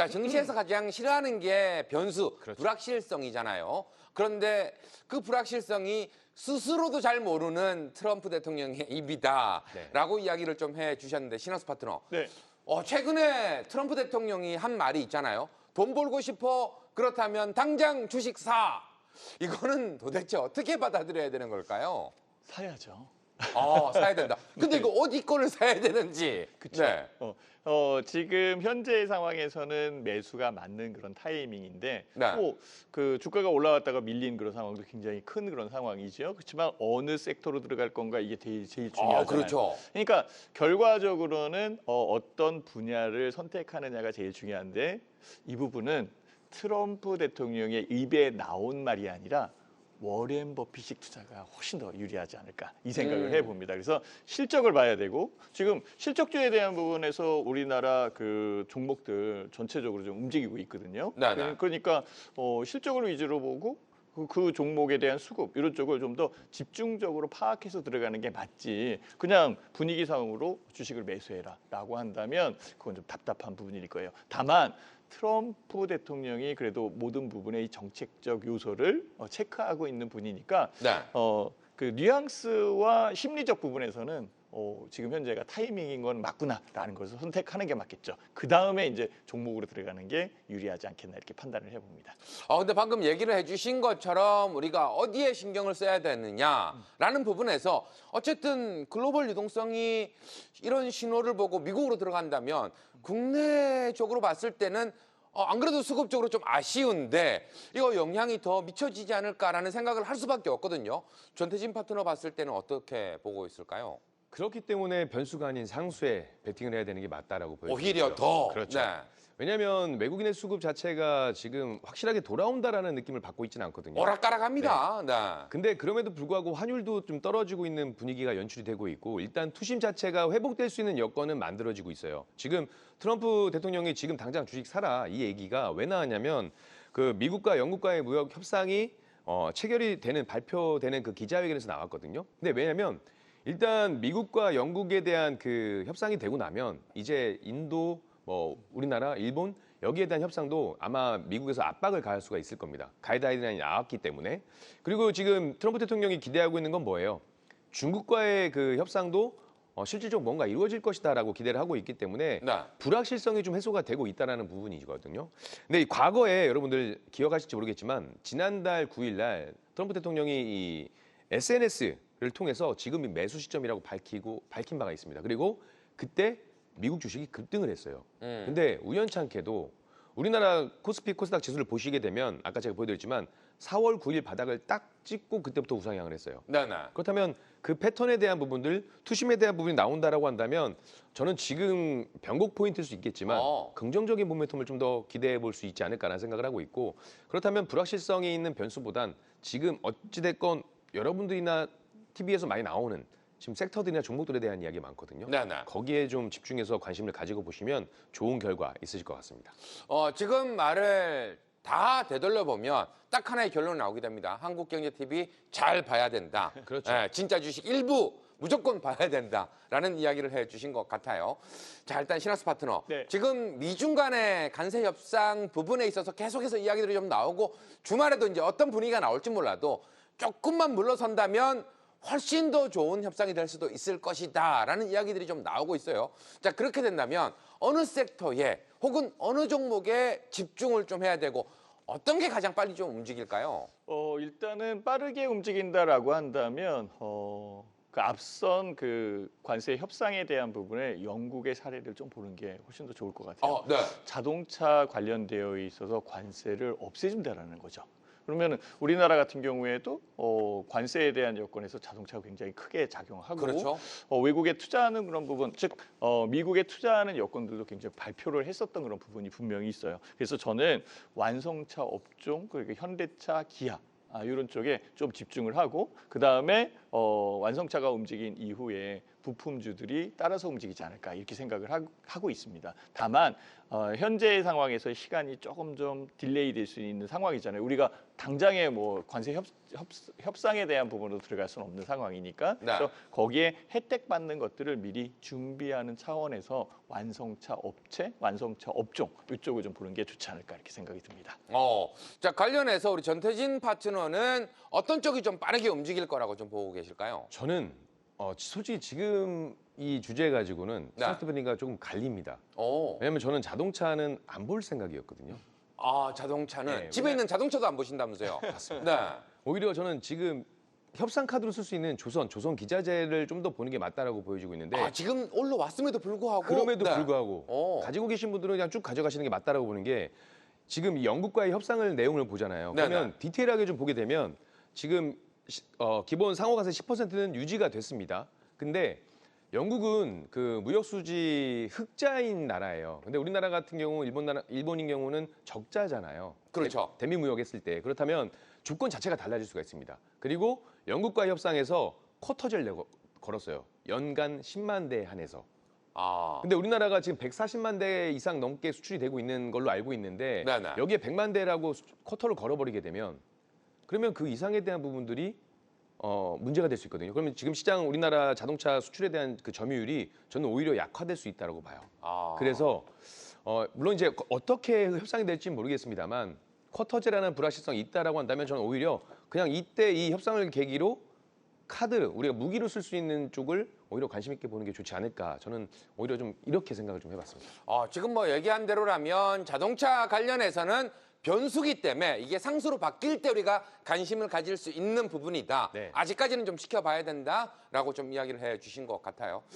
자, 증시에서 가장 싫어하는 게 변수, 그렇죠. 불확실성이잖아요. 그런데 그 불확실성이 스스로도 잘 모르는 트럼프 대통령의 입이다라고 이야기를 좀 해주셨는데, 신학수 파트너. 네. 최근에 트럼프 대통령이 한 말이 있잖아요. 돈 벌고 싶어? 그렇다면 당장 주식 사. 이거는 도대체 어떻게 받아들여야 되는 걸까요? 사야죠. 사야 된다. 근데 이거 어디 거를 사야 되는지. 그렇죠. 네. 지금 현재 상황에서는 매수가 맞는 그런 타이밍인데 네. 또 그 주가가 올라왔다가 밀린 그런 상황도 굉장히 큰 그런 상황이죠. 그렇지만 어느 섹터로 들어갈 건가 이게 제일 중요하잖아요. 그렇죠. 그러니까 결과적으로는 어떤 분야를 선택하느냐가 제일 중요한데 이 부분은 트럼프 대통령의 입에 나온 말이 아니라 워렌 버핏식 투자가 훨씬 더 유리하지 않을까 이 생각을 해봅니다. 그래서 실적을 봐야 되고 지금 실적주에 대한 부분에서 우리나라 그 종목들 전체적으로 좀 움직이고 있거든요. 네네. 그러니까 실적을 위주로 보고 그 종목에 대한 수급 이런 쪽을 좀 더 집중적으로 파악해서 들어가는 게 맞지 그냥 분위기상으로 주식을 매수해라라고 한다면 그건 좀 답답한 부분일 거예요. 다만 트럼프 대통령이 그래도 모든 부분의 이 정책적 요소를 체크하고 있는 분이니까 네. 그 뉘앙스와 심리적 부분에서는 지금 현재가 타이밍인 건 맞구나라는 것을 선택하는 게 맞겠죠. 그 다음에 이제 종목으로 들어가는 게 유리하지 않겠나 이렇게 판단을 해봅니다. 근데 방금 얘기를 해주신 것처럼 우리가 어디에 신경을 써야 되느냐라는 부분에서 어쨌든 글로벌 유동성이 이런 신호를 보고 미국으로 들어간다면 국내적으로 봤을 때는 안 그래도 수급적으로 좀 아쉬운데 이거 영향이 더 미쳐지지 않을까라는 생각을 할 수밖에 없거든요. 전태진 파트너 봤을 때는 어떻게 보고 있을까요? 그렇기 때문에 변수가 아닌 상수에 베팅을 해야 되는 게 맞다라고 보여요. 오히려 더. 그렇죠. 네. 왜냐하면 외국인의 수급 자체가 지금 확실하게 돌아온다라는 느낌을 받고 있지는 않거든요. 오락가락합니다. 네. 근데 그럼에도 불구하고 환율도 좀 떨어지고 있는 분위기가 연출이 되고 있고 일단 투심 자체가 회복될 수 있는 여건은 만들어지고 있어요. 지금 트럼프 대통령이 지금 당장 주식 사라 이 얘기가 왜 나왔냐면 그 미국과 영국과의 무역 협상이 체결이 되는 발표되는 그 기자회견에서 나왔거든요. 근데 왜냐면 일단 미국과 영국에 대한 그 협상이 되고 나면 이제 인도 우리나라, 일본 여기에 대한 협상도 아마 미국에서 압박을 가할 수가 있을 겁니다. 가이드라인이 나왔기 때문에. 그리고 지금 트럼프 대통령이 기대하고 있는 건 뭐예요? 중국과의 그 협상도 실질적으로 뭔가 이루어질 것이다라고 기대를 하고 있기 때문에 네. 불확실성이 좀 해소가 되고 있다는 부분이거든요. 근데 과거에 여러분들 기억하실지 모르겠지만 지난달 9일 날 트럼프 대통령이 이 SNS를 통해서 지금이 매수 시점이라고 밝힌 바가 있습니다. 그리고 그때 미국 주식이 급등을 했어요. 근데 우연찮게도 우리나라 코스피 코스닥 지수를 보시게 되면 아까 제가 보여드렸지만 4월 9일 바닥을 딱 찍고 그때부터 우상향을 했어요. 네네. 그렇다면 그 패턴에 대한 부분들, 투심에 대한 부분이 나온다라고 한다면 저는 지금 변곡 포인트일 수 있겠지만 긍정적인 모멘텀을 좀 더 기대해 볼 수 있지 않을까라는 생각을 하고 있고 그렇다면 불확실성이 있는 변수보단 지금 어찌됐건 여러분들이나 TV에서 많이 나오는 지금 섹터들이나 종목들에 대한 이야기 많거든요. 네네. 거기에 좀 집중해서 관심을 가지고 보시면 좋은 결과 있으실 것 같습니다. 지금 말을 다 되돌려 보면 딱 하나의 결론이 나오게 됩니다. 한국경제TV 잘 봐야 된다. 그렇죠. 진짜 주식 일부 무조건 봐야 된다라는 이야기를 해주신 것 같아요. 자, 일단 신학수 파트너. 네. 지금 미중 간의 관세 협상 부분에 있어서 계속해서 이야기들이 좀 나오고 주말에도 이제 어떤 분위기가 나올지 몰라도 조금만 물러선다면 훨씬 더 좋은 협상이 될 수도 있을 것이다 라는 이야기들이 좀 나오고 있어요. 자, 그렇게 된다면 어느 섹터에 혹은 어느 종목에 집중을 좀 해야 되고 어떤 게 가장 빨리 좀 움직일까요? 일단은 빠르게 움직인다라고 한다면 그 앞선 그 관세 협상에 대한 부분에 영국의 사례를 좀 보는 게 훨씬 더 좋을 것 같아요. 네. 자동차 관련되어 있어서 관세를 없애준다라는 거죠. 그러면 우리나라 같은 경우에도 관세에 대한 여건에서 자동차가 굉장히 크게 작용하고 그렇죠. 외국에 투자하는 그런 부분, 즉 미국에 투자하는 여건들도 굉장히 발표를 했었던 그런 부분이 분명히 있어요. 그래서 저는 완성차 업종, 그리고 현대차, 기아 이런 쪽에 좀 집중을 하고 그 다음에 완성차가 움직인 이후에 부품주들이 따라서 움직이지 않을까 이렇게 생각을 하고 있습니다. 다만 현재 상황에서 시간이 조금 좀 딜레이 될 수 있는 상황이잖아요. 우리가 당장에 뭐 관세 협상에 대한 부분으로 들어갈 수는 없는 상황이니까 네. 그래서 거기에 혜택 받는 것들을 미리 준비하는 차원에서 완성차 업체, 완성차 업종 이쪽을 좀 보는 게 좋지 않을까 이렇게 생각이 듭니다. 자, 관련해서 우리 전태진 파트너는 어떤 쪽이 좀 빠르게 움직일 거라고 좀 보고 계실까요? 저는 솔직히 지금 이 주제 가지고는 네. 스타트밴딩과 조금 갈립니다. 오. 왜냐하면 저는 자동차는 안 볼 생각이었거든요. 아, 자동차는 네, 집에 있는 자동차도 안 보신다면서요? 맞습니다. 네. 오히려 저는 지금 협상 카드로 쓸 수 있는 조선 기자재를 좀 더 보는 게 맞다라고 보여지고 있는데 아, 지금 올라왔음에도 불구하고 그럼에도 네. 불구하고 가지고 계신 분들은 그냥 쭉 가져가시는 게 맞다라고 보는 게 지금 이 영국과의 협상을 내용을 보잖아요. 네네. 그러면 디테일하게 좀 보게 되면 지금 기본 상호가세 10%는 유지가 됐습니다. 근데 영국은 그 무역 수지 흑자인 나라예요. 근데 우리나라 같은 경우 일본인 경우는 적자잖아요. 그렇죠. 대미 무역했을 때. 그렇다면 주권 자체가 달라질 수가 있습니다. 그리고 영국과 협상에서 쿼터제를 걸었어요. 연간 10만 대 한해서. 아, 근데 우리나라가 지금 140만 대 이상 넘게 수출이 되고 있는 걸로 알고 있는데 네네. 여기에 100만 대라고 쿼터를 걸어버리게 되면 그러면 그 이상에 대한 부분들이 문제가 될 수 있거든요. 그러면 지금 시장 우리나라 자동차 수출에 대한 그 점유율이 저는 오히려 약화될 수 있다고 봐요. 아. 그래서 물론 이제 어떻게 협상이 될지 모르겠습니다만 쿼터제라는 불확실성이 있다라고 한다면 저는 오히려 그냥 이때 이 협상을 계기로 카드 우리가 무기로 쓸 수 있는 쪽을 오히려 관심 있게 보는 게 좋지 않을까. 저는 오히려 좀 이렇게 생각을 좀 해봤습니다. 지금 뭐 얘기한 대로라면 자동차 관련해서는 변수기 때문에 이게 상수로 바뀔 때 우리가 관심을 가질 수 있는 부분이다. 네. 아직까지는 좀 지켜봐야 된다라고 좀 이야기를 해주신 것 같아요.